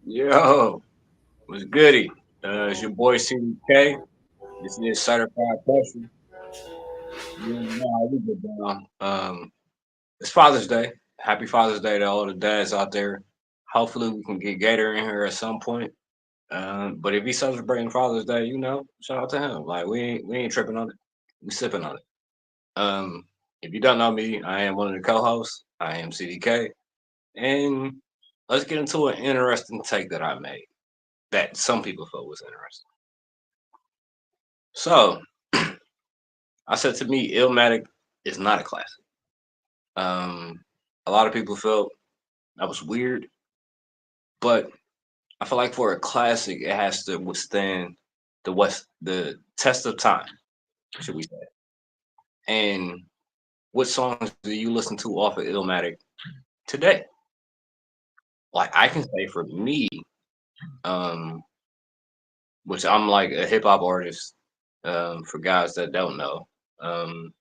Yo, what's goody? It's your boy CDK. This is Certified Pressure. You know how we get down. It's Father's Day. Happy Father's Day to all the dads out there. Hopefully, we can get Gator in here at some point. But if he's celebrating Father's Day, shout out to him. Like we ain't tripping on it. We sipping on it. Um, if you don't know me, I am one of the co-hosts. I am CDK, and let's get into an interesting take that I made that some people felt was interesting. So I said to me, Illmatic is not a classic. Um, a lot of people felt that was weird, but I feel like for a classic, it has to withstand the test of time, should we say? And what songs do you listen to off of Illmatic today? Like I can say for me, um, which I'm like a hip hop artist. For guys that don't know, um,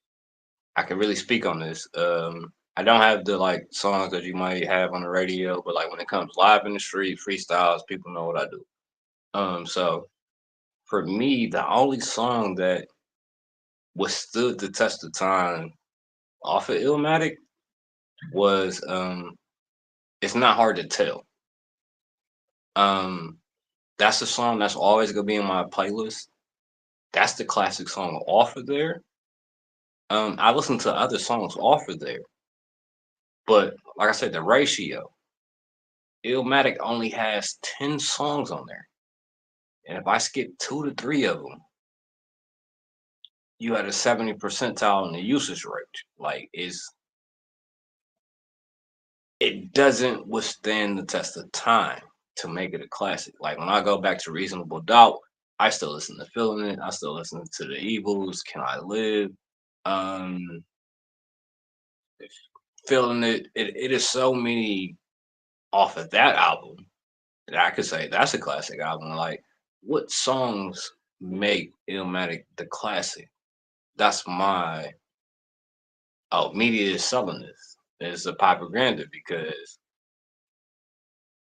I can really speak on this. I don't have the like songs that you might have on the radio, but like when it comes live in the street, freestyles, people know what I do. So for me, the only song that withstood the test of time off of Illmatic was "It's Not Hard to Tell." Um, that's a song that's always gonna be in my playlist. That's the classic song off of there. I listen to other songs off of there, but like I said, the ratio. Illmatic only has 10 songs on there. And if I skip 2 to 3 of them, you had a 70 percentile in the usage rate. Like it doesn't withstand the test of time to make it a classic. Like when I go back to Reasonable Doubt, I still listen to Feeling It. I still listen to The Evils, Can I Live? Um Feeling It is so many off of that album that I could say that's a classic album. Like what songs make Illmatic the classic? That's my media is selling this. It's a propaganda because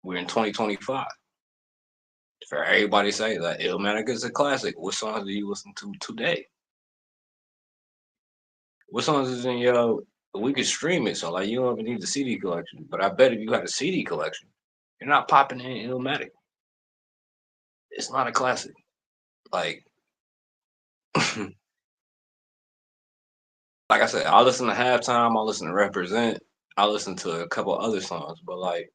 we're in 2025. For everybody to say that Illmatic is a classic, what songs do you listen to today? What songs is in your? We could stream it, so like you don't even need the CD collection. But I bet if you had a CD collection, you're not popping in Illmatic. It's not a classic. Like, like I said, I listen to halftime. I listen to Represent. I listen to a couple other songs, but like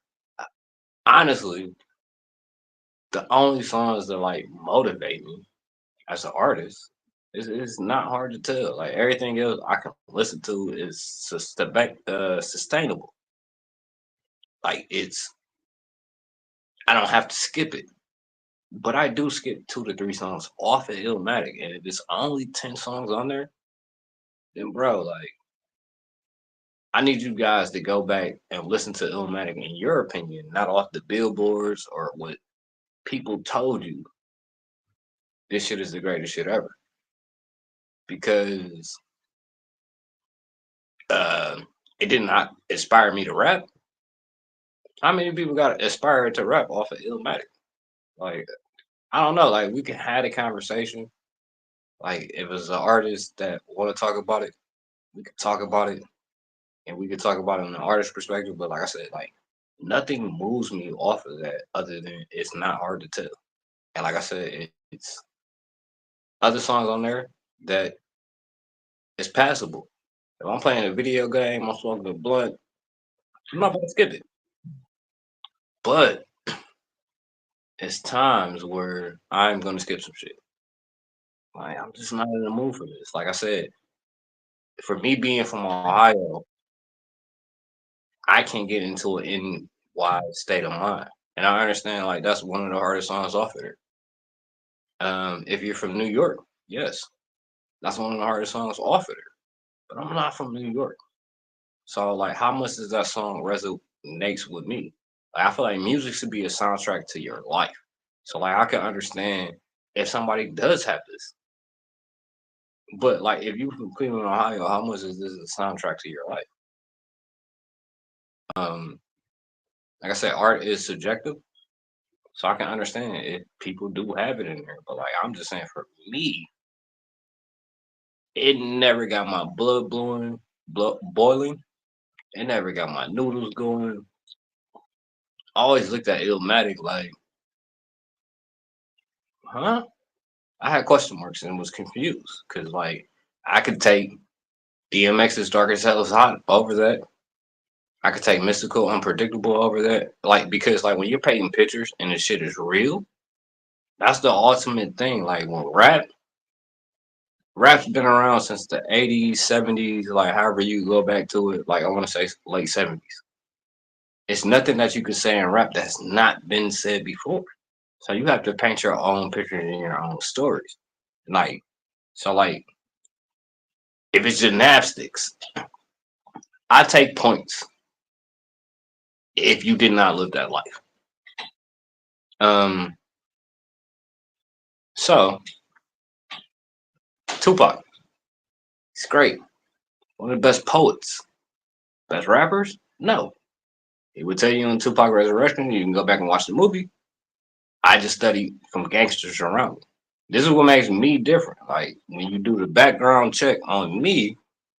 honestly, the only songs that like motivate me as an artist, it's not hard to tell. Like everything else I can listen to is sustainable. Like I don't have to skip it, but I do skip 2 to 3 songs off of Illmatic, and if it's only 10 songs on there, then bro, like I need you guys to go back and listen to Illmatic in your opinion, not off the billboards or what people told you. This shit is the greatest shit ever because uh, it did not inspire me to rap. How many people got inspired to rap off of Illmatic? Like, I don't know. Like, we can have a conversation. Like, if it's an artist that want to talk about it, we could talk about it, and we could talk about it from an artist perspective. But like I said, like nothing moves me off of that other than it's not hard to tell. And like I said, it's other songs on there that is passable. If I'm playing a video game, I'm smoking a blunt, I'm not gonna skip it. But it's times where I'm gonna skip some shit. Like I'm just not in the mood for this. Like I said, for me being from Ohio, I can get into an NY state of mind. And I understand like that's one of the hardest songs off of there. If you're from New York, yes, that's one of the hardest songs off of there. But I'm not from New York. So like how much does that song resonates with me? Like I feel like music should be a soundtrack to your life. So like I can understand if somebody does have this. But like if you from Cleveland, Ohio, how much is this a soundtrack to your life? Um, like I said, art is subjective. So I can understand if people do have it in there. But like I'm just saying for me, it never got my blood blowing, blood boiling. It never got my noodles going. I always looked at Illmatic like, huh? I had question marks and was confused because like I could take DMX's Darkest Hell is Hot over that. I could take Mystical Unpredictable over that. Like because like when you're painting pictures and the shit is real, that's the ultimate thing. Like when rap's been around since the 80s, 70s, like however you go back to it, like I want to say late 70s. It's nothing that you can say in rap that's not been said before. So you have to paint your own pictures and your own stories. Like, so like if it's gymnastics, I take points if you did not live that life. Um, so Tupac, he's great. One of the best poets. Best rappers? No. He would tell you in Tupac Resurrection, you can go back and watch the movie. I just studied from gangsters around me. This is what makes me different. Like when you do the background check on me,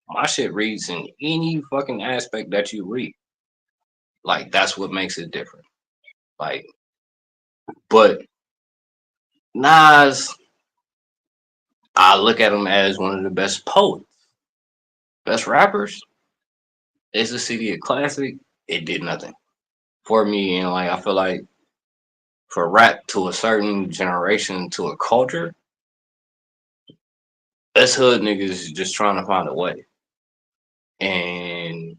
my shit reads in any fucking aspect that you read. Like that's what makes it different. Like, but Nas, I look at him as one of the best poets, best rappers. It's a CD classic. It did nothing for me, and like I feel like for rap to a certain generation to a culture, us hood niggas just trying to find a way, and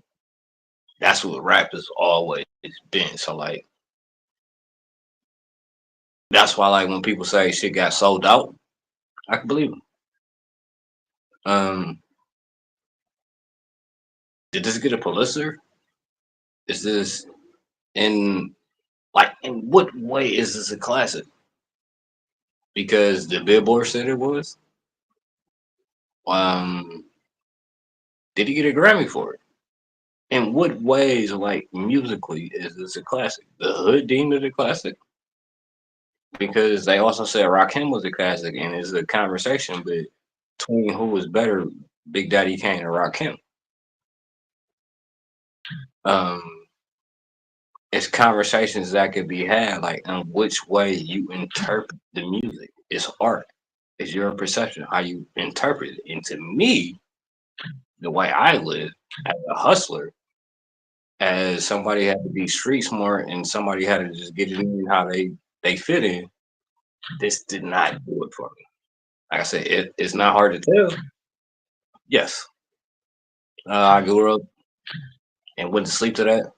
that's what rap has always been. So like that's why like when people say shit got sold out, I can believe them. Um, did this get a Pulitzer? Is this in like in what way is this a classic? Because the Billboard said it was. Um, did he get a Grammy for it? In what ways, like musically, is this a classic? The Hood deemed it a classic because they also said Rakim was a classic, and it's a conversation between who was better, Big Daddy Kane or Rakim. Um, it's conversations that could be had, like in which way you interpret the music. It's art. It's your perception, how you interpret it. And to me, the way I live as a hustler, as somebody had to be street smart and somebody had to just get it in how they fit in. This did not do it for me. Like I said, it's not hard to tell. Yes, I grew up and went to sleep to that.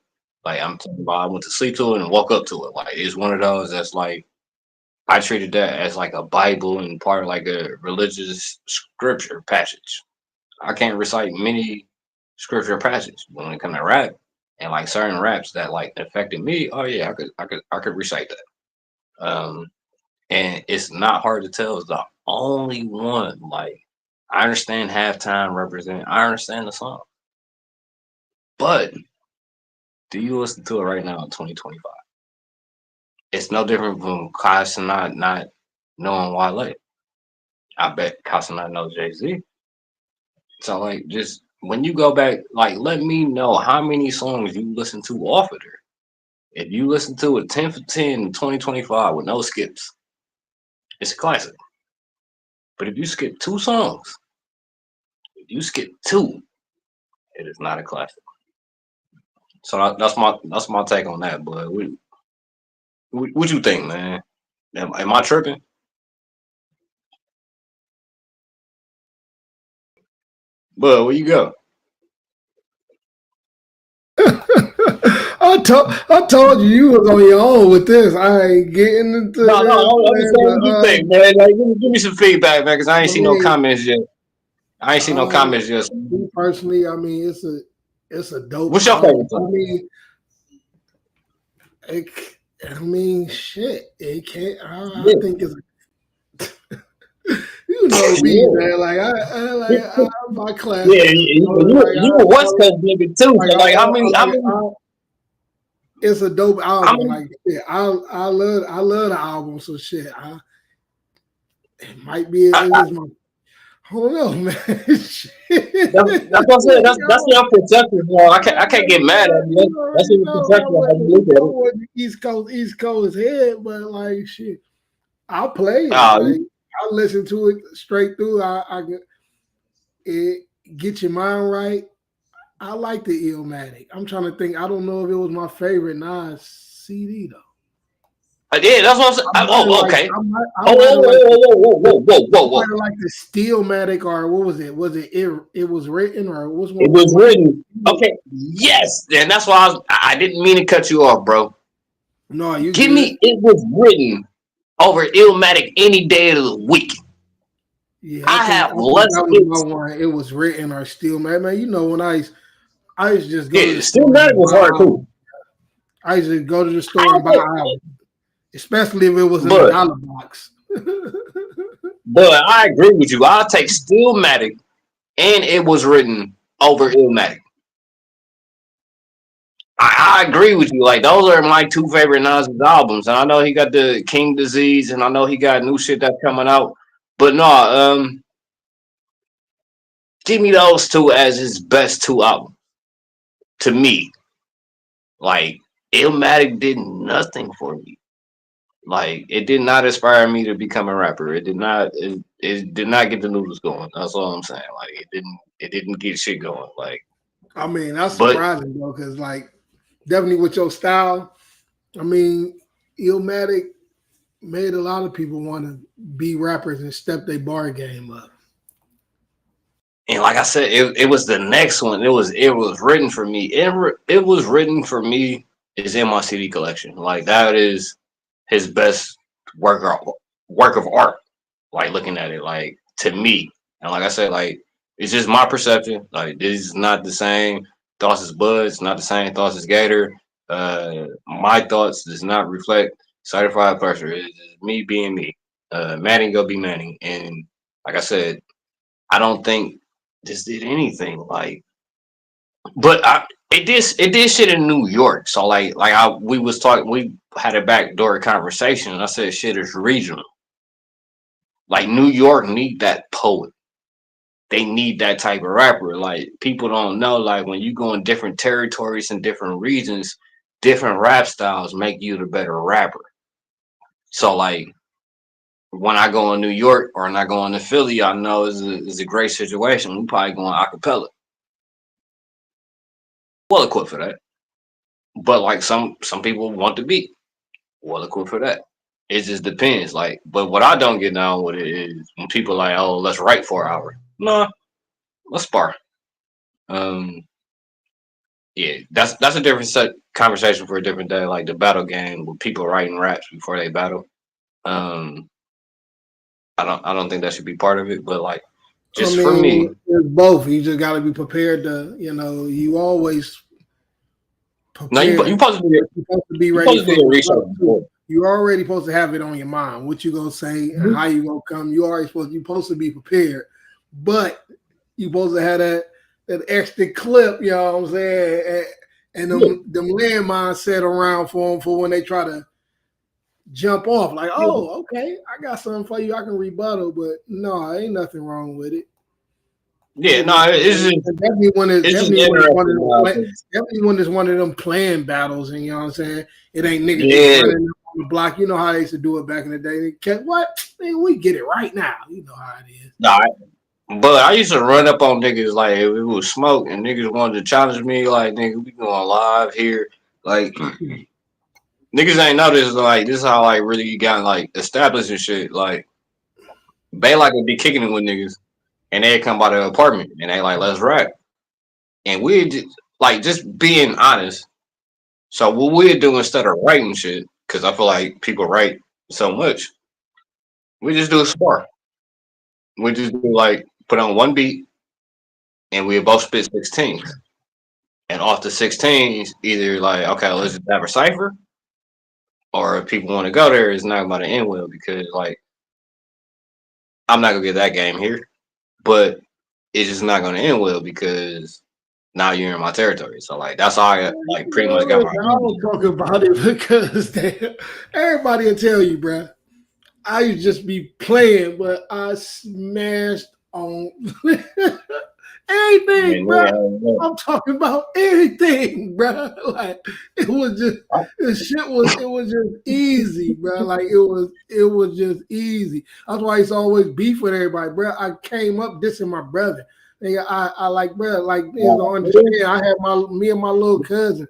Like I'm talking about, I went to sleep to it and woke up to it. Like it's one of those that's like I treated that as like a Bible and part of like a religious scripture passage. I can't recite many scripture passages when it comes to rap and like certain raps that like affected me. Oh yeah, I could recite that. And it's not hard to tell. It's the only one. Like I understand halftime represent. I understand the song, but do you listen to it right now in 2025? It's no different from Kai Cenat not knowing Wale. I bet Kai Cenat knows Jay-Z. So like, just when you go back, like, let me know how many songs you listen to off of there. If you listen to it 10 for 10 in 2025 with no skips, it's a classic. But if you skip two songs, if you skip two, it is not a classic. So that's my take on that. But what you think, man? Am I tripping? But where you go? I told you you was on your own with this. I ain't getting into No, no, this, I'm just man. saying what you think, man. Like, give me some feedback, man, because I ain't I seen no mean, comments yet. I ain't seen no comments yet. me personally, I mean, it's a dope What's your album. favorite I song? mean, it, I mean, shit. It can't. I Yeah, think it's. You know me, yeah, man. Like I'm my yeah. classics. You, So you, like you a West Coast nigga too. like So I like, how want many? How like many? it's a dope I album. mean, Like yeah, I love the album. So shit, it might be I, it I, was my I don't know, man. Shit. that's what I'm saying. That's Yo, your perception, bro. I can't get mad at you. you That's already your know perception of how you look at it. what the East Coast head, but like shit, I'll play it. Uh, Like I'll listen to it straight through. It get your mind right. I like the Illmatic. I'm trying to think. I don't know if it was my favorite Nas CD though. yeah, that's what I'm saying. I might have Oh, liked. okay. I Oh, might whoa, have liked. whoa, whoa, whoa, whoa, whoa, I whoa, might whoa. have liked the Steelmatic or what was it? Was it it was written or what's It one with the was one? written. Okay, yes, and that's why I didn't mean to cut you off, bro. No, you Give good. me it was written over Illmatic any day of the week. Yeah, I have I think less that was my hits. one. It was written or Steelmatic. Man, you know when I used to just go to Yeah, the still store and Matic just was buy hard albums. too. I used to go to the I store and buy think, albums, especially if it was in a but dollar box. but I agree with you. I'll take Stillmatic and it was written over Illmatic. I agree with you. Like those are my two favorite Nas albums, and I know he got the King Disease, and I know he got new shit that's coming out. But no, give me those two as his best two albums to me. Like Illmatic did nothing for me. Like it did not inspire me to become a rapper. It did not. It did not get the noodles going. That's all I'm saying. Like it didn't. It didn't get shit going. Like, I mean, that's but surprising though, because like definitely with your style, I mean, Illmatic made a lot of people want to be rappers and step their bar game up. and like I said, it was the next one. It was written for me. It was written for me. Is in my CD collection. Like that is his best work work of art. Like looking at it, like to me, and like I said, like it's just my perception. Like this is not the same thoughts as Bud's, not the same thoughts as Gator. My thoughts does not reflect certified pressure. It's just me being me. Manning go be Manning, and like I said, I don't think this did anything. Like, but it did shit in New York. So we was talking, we had a backdoor conversation, and I said shit is regional. Like New York need that poet. They need that type of rapper. Like people don't know. Like when you go in different territories and different regions, different rap styles make you the better rapper. So like when I go in New York or when I go into Philly, I know it's a great situation. We probably going acapella. Well equipped for that. But like some people want to be well equipped for that. It just depends. Like, but what I don't get down with it is when people like, oh, let's write for an hour. No, let's spar. Um, yeah, that's a different conversation for a different day. Like the battle game with people writing raps before they battle. Um, I don't think that should be part of it. But like, I just for me, mean, it's both. You just got to be prepared to, you always no, you prepared. supposed to do your You're supposed to be you ready supposed to for do your the research flow too. before. You're already supposed to have it on your mind. What you gonna say and how you gonna come. You're supposed to be prepared. But you're supposed to have that extra clip, you know what I'm saying? And Yeah, them landmines set around for them for when they try to jump off. Like, yeah, oh, okay, I got something for you. I can rebuttal, but no, ain't nothing wrong with it. yeah. Ain't nothing No, wrong with it. it's just interesting now. 'Cause, Definitely when it's one of them playing battles, and you know what I'm saying. It ain't niggas just yeah, running up on the block. You know how they used to do it back in the day. They kept what? Man, we get it right now. You know how it is. nah, but I used to run up on niggas like if it was smoke and niggas wanted to challenge me like nigga we going live here like niggas ain't know this like this is how like really you got like established and shit like they like to be kicking it with niggas and they come by the apartment and they like let's rap and we just like just being honest. So what we'd do instead of writing shit because I feel like people write so much we just do a spar. We just do like put on one beat and we both spit 16s. And off the 16s, either like, okay, let's just have a cipher, or if people want to go there, it's not about to end well because like I'm not gonna get that game here, but it's just not gonna end well because now you're in my territory. So like that's how I like pretty much got Listen, my I don't talk about it because everybody will tell you, bro. I used to just be playing, but I smashed on everything, man. bro. Yeah, I'm talking about everything, bro. Like it was just it was just easy, bro. Like it was just easy. That's why I used to always beef with everybody, bro. I came up dissing my brother. Nigga, I like, bro, like you don't understand. I had me and my little cousin,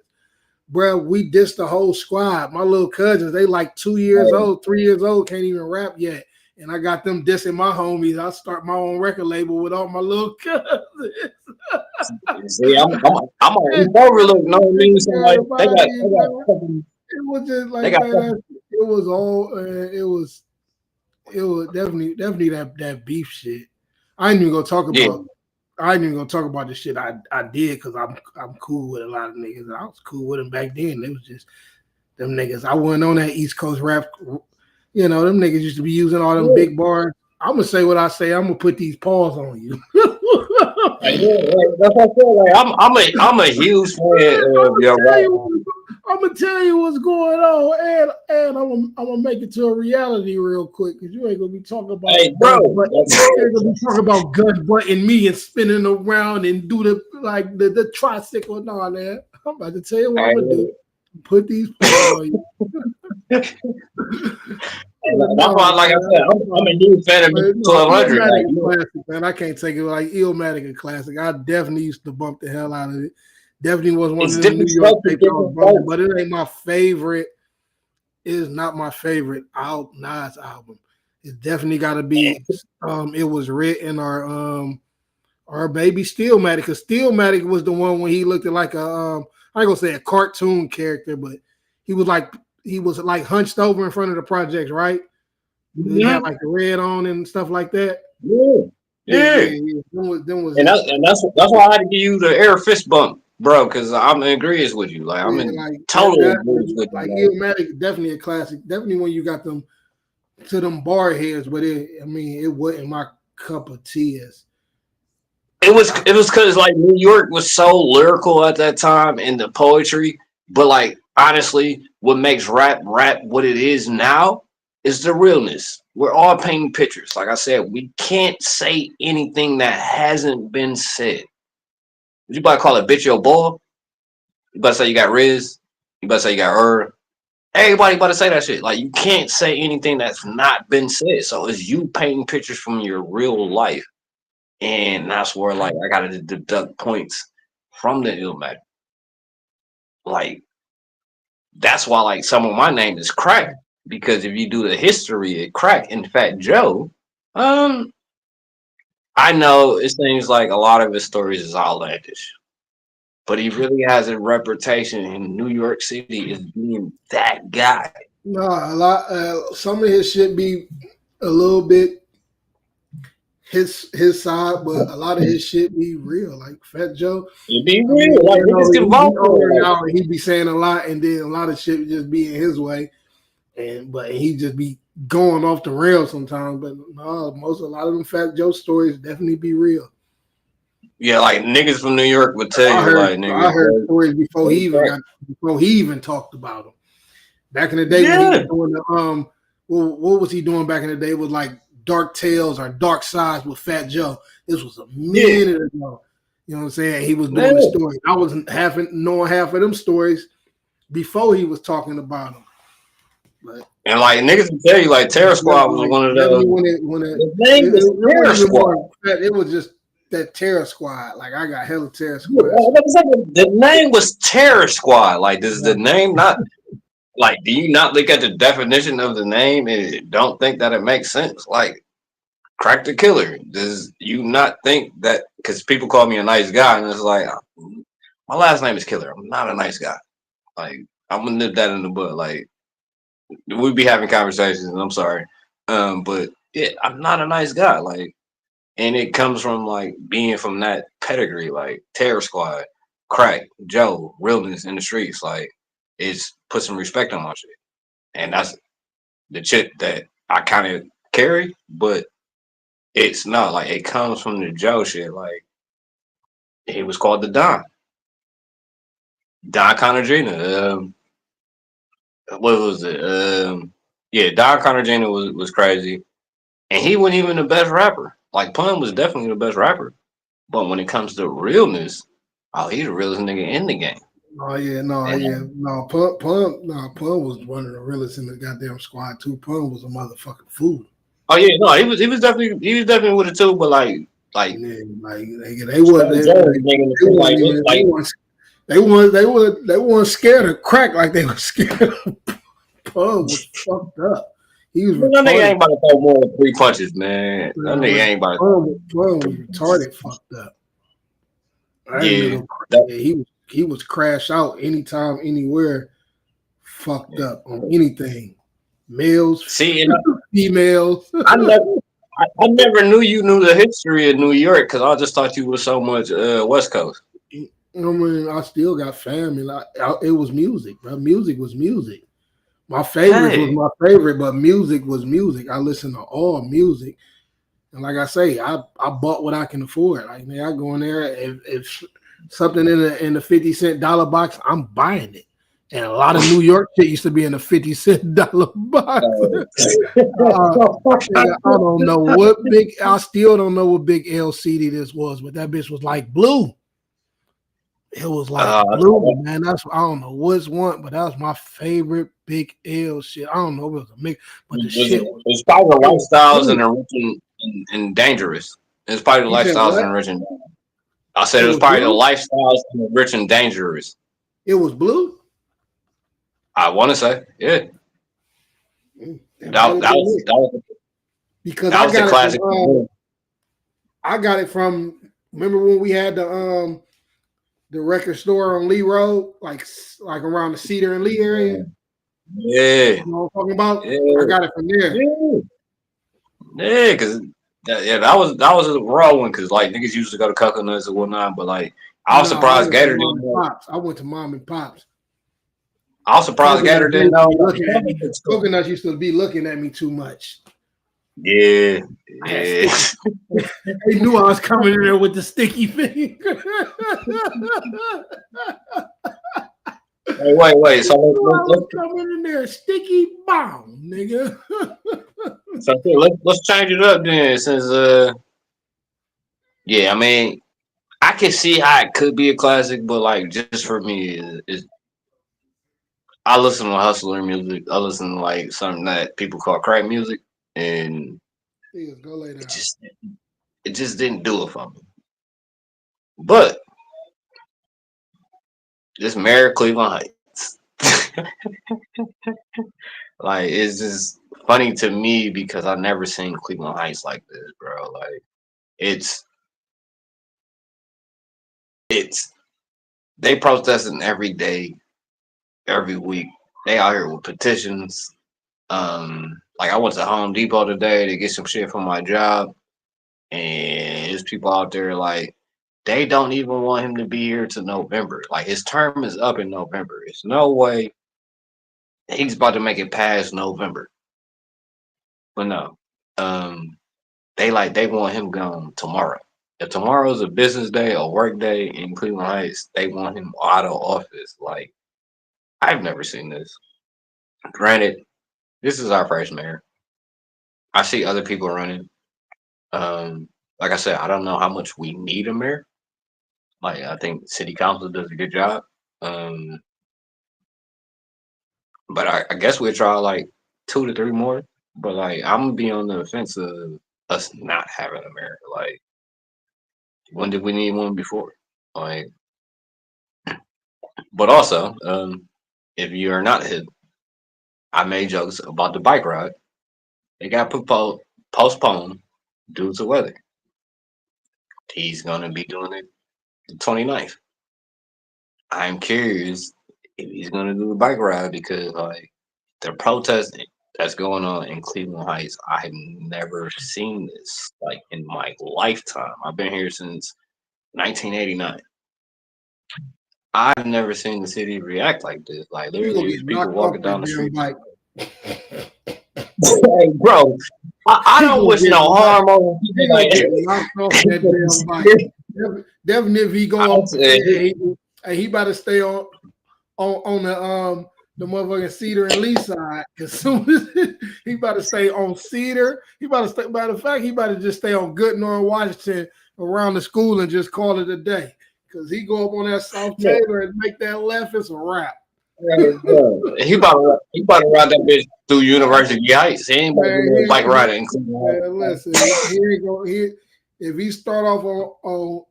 bro. We dissed the whole squad. My little cousins, they like 2 years old, 3 years old, can't even rap yet. And I got them dissing my homies. I start my own record label with all my little cousins. see, I'm an overlook. No, I mean, so like they got It was just they like, got man, it was all, it was definitely that beef shit. I ain't even gonna talk yeah. about. I ain't even gonna talk about the shit I did because I'm cool with a lot of niggas. I was cool with them back then. It was just them niggas. I wasn't on that East Coast rap. You know, them niggas used to be using all them big bars. I'm gonna say what I say. I'm gonna put these paws on you. Like, yeah, that's what I feel like. I'm a huge fan of your rap. I'm gonna tell you what's going on, and I'm gonna make it to a reality real quick because you ain't gonna be talking about Hey, bro. you ain't gonna be talking about gun butting me and spinning around and do the tricycle. No, man. I'm about to tell you what I'm gonna do. Put these paws on you. That's why, like I said, I'm a huge fan of 1200. Illmatic classic, man. I can't take it like Illmatic a classic. I definitely used to bump the hell out of it. Definitely was one of them New York tapes I was bumping, but it ain't my favorite. It is not my favorite Nas album. It definitely got to be. It was written or baby Stillmatic, because Stillmatic was the one when he looked at like a I ain't gonna say a cartoon character, but he was like hunched over in front of the projects, right? He had like the red on and stuff like that. Yeah. And that's why I had to give you the air fist bump, bro, because I'm in agreement with you. Like I'm in total agreement with like you. Illmatic, definitely a classic. Definitely when you got them to them bar heads, but it wasn't my cup of tea. It was because like New York was so lyrical at that time in the poetry, but like honestly, what makes rap what it is now is the realness. We're all painting pictures. Like I said, we can't say anything that hasn't been said. You about to call a bitch your boy? You about to say you got Riz? You about to say you got Everybody about to say that shit. Like you can't say anything that's not been said. So it's you painting pictures from your real life. And that's where like I gotta deduct points from the Illmatic. Like that's why like some of my name is Crack, because if you do the history of Crack and Fat Joe, um, I know it seems like a lot of his stories is outlandish, but he really has a reputation in New York City as being that guy. No, a lot. Some of his shit be a little bit his side, but a lot of his shit be real. Like Fat Joe, It be real, like niggas can vote for it. He be saying a lot, and then a lot of shit just be in his way, but he just be going off the rails sometimes. But no, a lot of them Fat Joe stories definitely be real. Yeah, like niggas from New York would tell you, like niggas. I heard stories before he even talked about them. Back in the day when he was doing the what was he doing back in the day? It was like Dark Tales or Dark Sides with Fat Joe. This was a minute ago. You know what I'm saying? He was doing the story. I wasn't knowing half of them stories before he was talking about them. But and like niggas will tell you, like Terror Squad was one of those. It was just that Terror Squad. Like I got hella Terror Squad. The name was Terror Squad. Like, does the name not? Like, do you not look at the definition of the name and don't think that it makes sense? Like, Crack the Killer. Does you not think that? Because people call me a nice guy, and it's like my last name is Killer. I'm not a nice guy. Like, I'm gonna nip that in the bud. Like, we be having conversations, and I'm sorry, but yeah, I'm not a nice guy. Like, and it comes from like being from that pedigree, like Terror Squad, Crack, Joe, realness in the streets. Like, it's put some respect on my shit. And that's the shit that I kind of carry, but it's not like it comes from the Joe shit. Like he was called the Don. Don Conner Jr. What was it? Yeah, Don Conner Jr. was crazy, and he wasn't even the best rapper. Like Pun was definitely the best rapper, but when it comes to realness, oh, he's the realest nigga in the game. Oh yeah, Pun was one of the realest in the goddamn squad too. Pun was a motherfucking fool. Oh yeah, no, he was definitely with it too, but like yeah, they weren't scared of crack like they were scared of Pun was fucked up. He was retarded. That nigga ain't about to throw more than 3 punches, man. That nigga ain't about to. Pun was retarded, fucked up. Yeah, he was crash out anytime, anywhere, fucked up on anything. Males, females. I never knew you knew the history of New York because I just thought you was so much West Coast. I mean, I still got family. It was music, but music was music. My favorite was my favorite, but music was music. I listen to all music. And like I say, I bought what I can afford. Like, man, I go in there. If something in the 50-cent dollar box, I'm buying it. And a lot of New York shit used to be in a 50-cent dollar box. I don't know what I still don't know what big LCD this was, but that bitch was like blue. It was like blue, man. I don't know what's one, but that was my favorite big L shit. I don't know if it was a mix, but the shit was. It's probably the lifestyles and enriching and dangerous. It's probably the lifestyles and enriching. I said it was probably the lifestyles and rich and dangerous. It was blue. I want to say, yeah. That was because I got the classic. I got it from. Remember when we had the record store on Lee Road, like around the Cedar and Lee area. Yeah, you know what I'm talking about. Yeah. I got it from there. Yeah, because that was a raw one because like niggas used to go to Coconuts and whatnot, but like I was surprised Gator didn't know. I went to Mom and Pops. I was surprised Gator didn't know. Coconuts used to be looking at me too much. Yeah. They knew I was coming in there with the sticky thing. Wait. So let's coming in there, sticky bomb, nigga. So let's change it up then, since yeah, I mean, I can see how it could be a classic, but like just for me, is I listen to hustler music. I listen to like something that people call crack music, and it just didn't do it for me. But this Mayor Cleveland Heights, like it's just funny to me because I've never seen Cleveland Heights like this, bro. Like it's they protesting every day, every week. They out here with petitions. Like I went to Home Depot today to get some shit for my job, and there's people out there like they don't even want him to be here to November. Like his term is up in November. There's no way he's about to make it past November. But no, they want him gone tomorrow. If tomorrow's a business day or work day in Cleveland Heights, they want him out of office. Like I've never seen this. Granted, this is our first mayor. I see other people running. Like I said, I don't know how much we need a mayor. Like I think city council does a good job. But I guess we'll try like 2 to 3 more. But like I'm gonna be on the fence of us not having a mayor. Like when did we need one before? Like, but also, if you are not hip, I made jokes about the bike ride. It got postponed due to weather. He's gonna be doing it the 29th. I'm curious if he's gonna do the bike ride because like the protesting that's going on in Cleveland Heights, I've never seen this like in my lifetime. I've been here since 1989. I've never seen the city react like this. Like literally, these people walking down the street. Hey, bro, I don't wish no harm on Definitely if he going, he better stay on. on the motherfucking Cedar and Lee side. As soon as he about to stay on Cedar, he about to stay. Matter of fact, he about to just stay on Goodnor and Washington around the school and just call it a day. Because he go up on that South Taylor and make that left, it's a wrap. He about to ride that bitch through University Heights. He ain't about to do bike riding. Man, listen, he ain't gonna. If he start off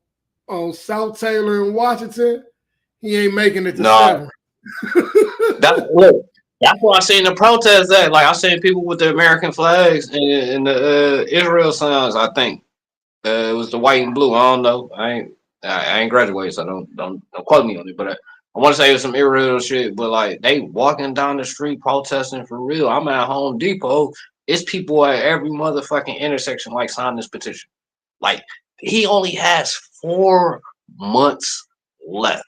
on South Taylor and Washington, he ain't making it to 7. That's why I seen the protests at. Like I seen people with the American flags and the Israel signs. I think it was the white and blue. I don't know. I ain't graduated, so don't quote me on it. But I want to say it was some irreal shit. But like they walking down the street protesting for real. I'm at Home Depot. It's people at every motherfucking intersection like signing this petition. Like he only has 4 months left.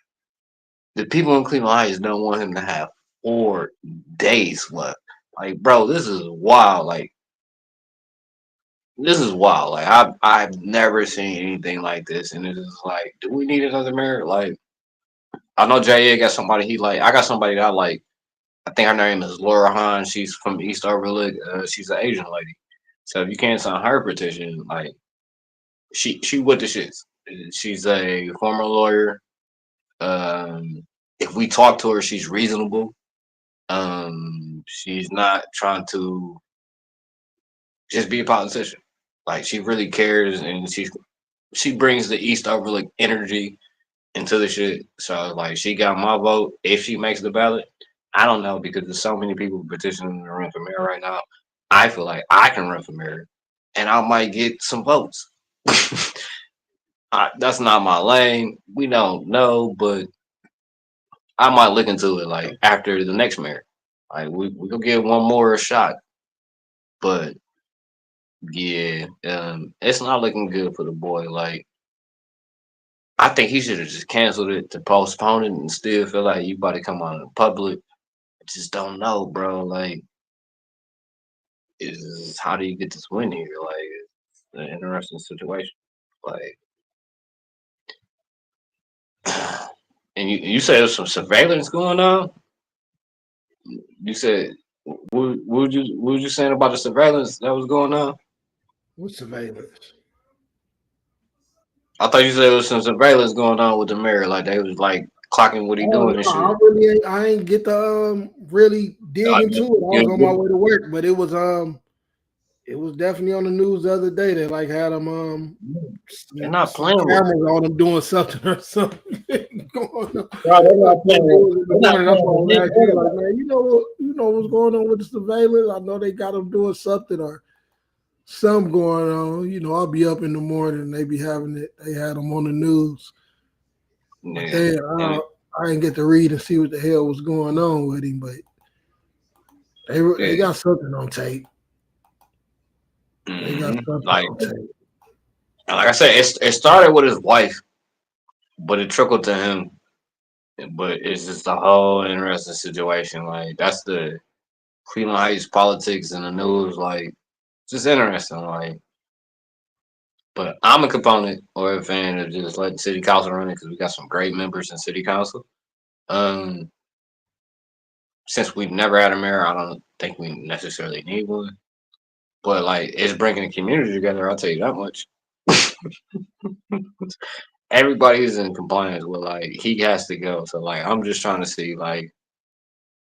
The people in Cleveland Heights don't want him to have 4 days left. Like, bro, this is wild. Like, this is wild. Like, I've never seen anything like this. And it is like, do we need another mayor? Like, I know J.A. got somebody he like. I got somebody that I like. I think her name is Laura Hahn. She's from East Overlook. She's an Asian lady. So if you can't sign her petition, like, she with the shits. She's a former lawyer. If we talk to her, she's reasonable. She's not trying to just be a politician. Like she really cares, and she brings the East Overlook energy into the shit. So like she got my vote if she makes the ballot. I don't know because there's so many people petitioning to run for mayor right now. I feel like I can run for mayor, and I might get some votes. That's not my lane. We don't know, but I might look into it like after the next mayor. Like we gonna get one more shot, but yeah, it's not looking good for the boy. Like I think he should have just canceled it to postpone it and still feel like you about to come out in public. I just don't know, bro. Like, how do you get this win here? Like, it's an interesting situation. Like, and you said there's some surveillance going on. You said what would you saying about the surveillance that was going on? What surveillance? I thought you said there was some surveillance going on with the mayor. Like they was like clocking what he Oh doing no, and shit. I ain't get to really dig into it. I was on my way to work, but it was definitely on the news the other day that like had them They're not some playing with cameras on them doing something or something going on. bro, they're not playing with That's why I was asking you, like, man, you know what's going on with the surveillance? I know they got them doing something or something going on. You know, I'll be up in the morning and they be having it. They had them on the news. But then I didn't get to read and see what the hell was going on with him, but they got something on tape. They got something on tape. Like I said, it started with his wife, but it trickled to him. But it's just a whole interesting situation. Like that's the Cleveland Heights politics in the news. Like just interesting. Like, but I'm a component or a fan of just letting city council run it because we got some great members in city council. Um, since we've never had a mayor, I don't think we necessarily need one. But like, it's bringing the community together. I'll tell you that much. Everybody's in compliance with like he has to go. So like, I'm just trying to see like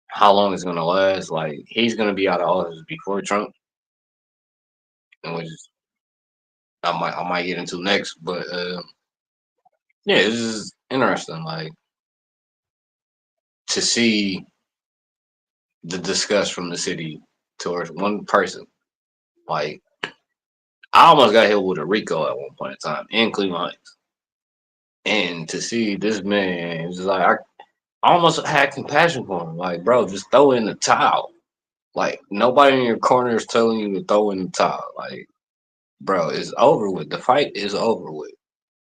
how long it's gonna last. Like, he's gonna be out of office before Trump, and which I might get into next. But yeah, it's just interesting. Like to see the disgust from the city towards one person. Like I almost got hit with a RICO at one point in time in Cleveland Heights. And to see this man, it's just like I almost had compassion for him. Like, bro, just throw in the towel. Like nobody in your corner is telling you to throw in the towel. Like, bro, it's over with. The fight is over with.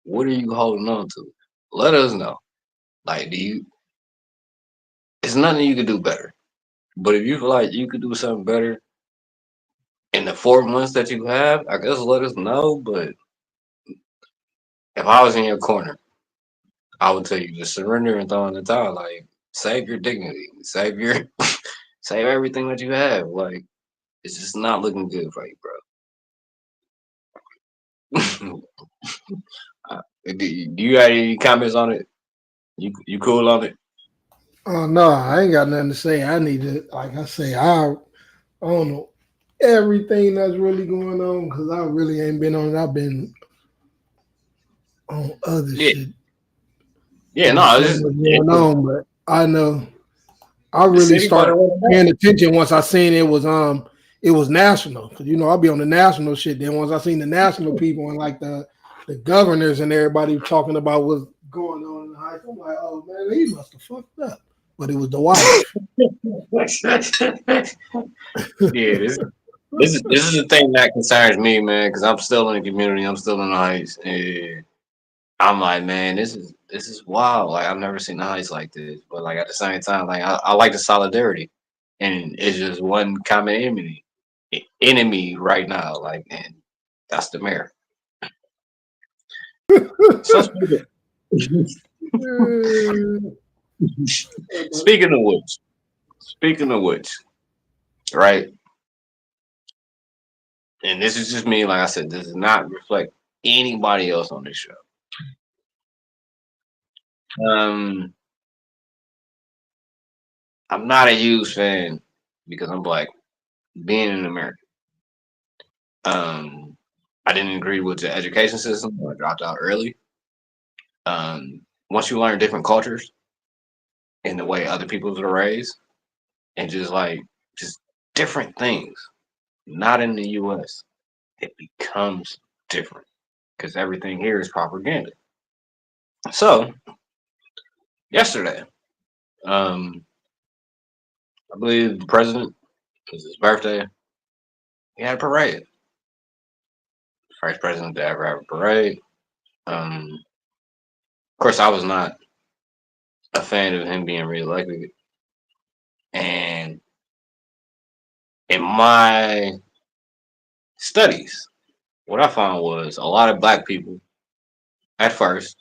What are you holding on to? Let us know. Like, it's nothing you could do better. But if you feel like you could do something better in the 4 months that you have, I guess let us know. But if I was in your corner, I would tell you to surrender and throw in the towel. Like, Save your dignity. Save your save everything that you have. Like it's just not looking good for you, bro. Do you have any comments on it? You cool on it? Oh no, I ain't got nothing to say. I need to, like I say, I don't know everything that's really going on because I really ain't been on it. I've been on other Yeah, shit. yeah. There's No, so much going it's on, but I know I the really city about to started run it back. paying attention once I seen it was national because I'll be on the national shit. Then once I seen the national people and like the governors and everybody talking about what's going on in the heights, I'm like, oh man, he must have fucked up. But it was the wife. Yeah, this is the thing that concerns me, man, because I'm still in the community. I'm still in the heights, and I'm like, man, this is wild. Like I've never seen the heights like this. But like at the same time, like I like the solidarity, and it's just one common enemy right now. Like, and that's the mayor. So speaking of which, speaking of which, right? And this is just me. Like I said, this does not reflect anybody else on this show. Um, I'm not a huge fan because I'm black. Being in America, um, I didn't agree with the education system. I dropped out early. Once you learn different cultures and the way other peoples are raised, and just different things, not in the U.S., it becomes different because everything here is propaganda. So yesterday, um, I believe the president, it was his birthday. He had a parade. First president to ever have a parade. Of course, I was not a fan of him being reelected. And in my studies, what I found was a lot of black people at first,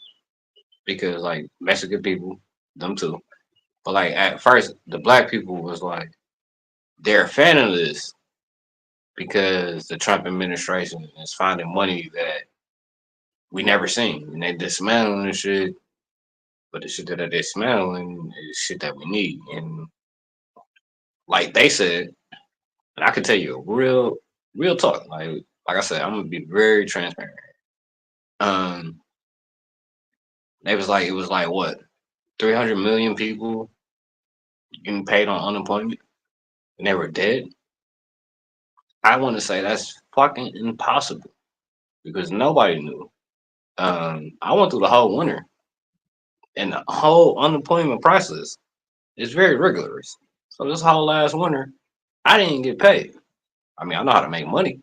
because like Mexican people, them too. But like at first, the black people was like they're a fan of this because the Trump administration is finding money that we never seen, and they dismantling the shit. But the shit that they're dismantling is shit that we need, and like they said, and I can tell you a real talk. Like I said, I'm gonna be very transparent. Um, they was like it was like what 300 million people getting paid on unemployment and they were dead. I want to say that's fucking impossible because nobody knew. I went through the whole winter and the whole unemployment process is very rigorous. So this whole last winter, I didn't get paid. I mean, I know how to make money,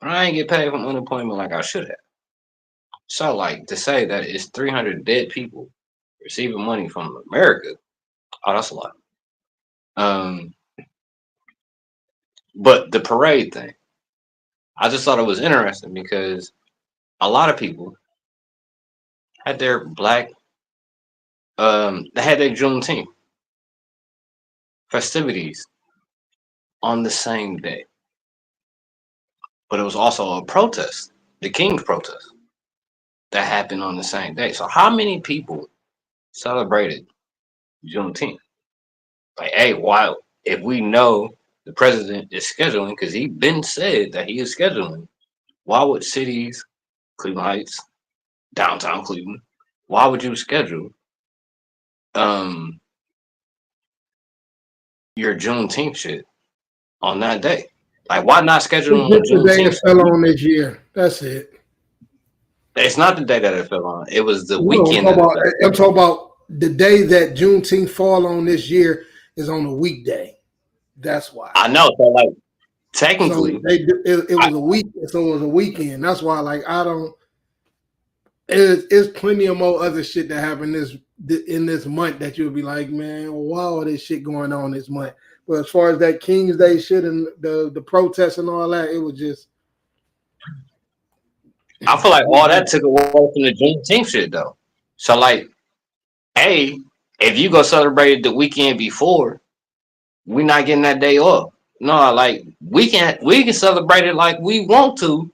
but I ain't get paid from unemployment like I should have. So, like to say that it's 300 dead people receiving money from America, oh, that's a lot. Um, but the parade thing, I just thought it was interesting because a lot of people had their they had their Juneteenth festivities on the same day, but it was also a protest, the King's protest, that happened on the same day. So, how many people celebrated Juneteenth? Like, hey, why? If we know the president is scheduling, because he been said that he is scheduling, why would cities, Cleveland Heights, downtown Cleveland, why would you schedule um your Juneteenth shit on that day? Like, why not schedule It's on just the day it Juneteenth? fell on this year. That's it. It's not the day that it fell on; it was the No, weekend that it fell. I'm talking about the day that Juneteenth fall on this year is on a weekday. That's why. I know. So, like, So technically, it I, was a week. So it was a weekend. That's why. Like I don't. It's plenty of more other shit that happened in this month that you'll be like, man, why all this shit going on this month? But as far as that King's Day shit and the protests and all that, it was just I feel like all that took away from the Juneteenth shit, though. So, like, A, if you go celebrate it the weekend before, we're not getting that day off. No, like we can celebrate it like we want to,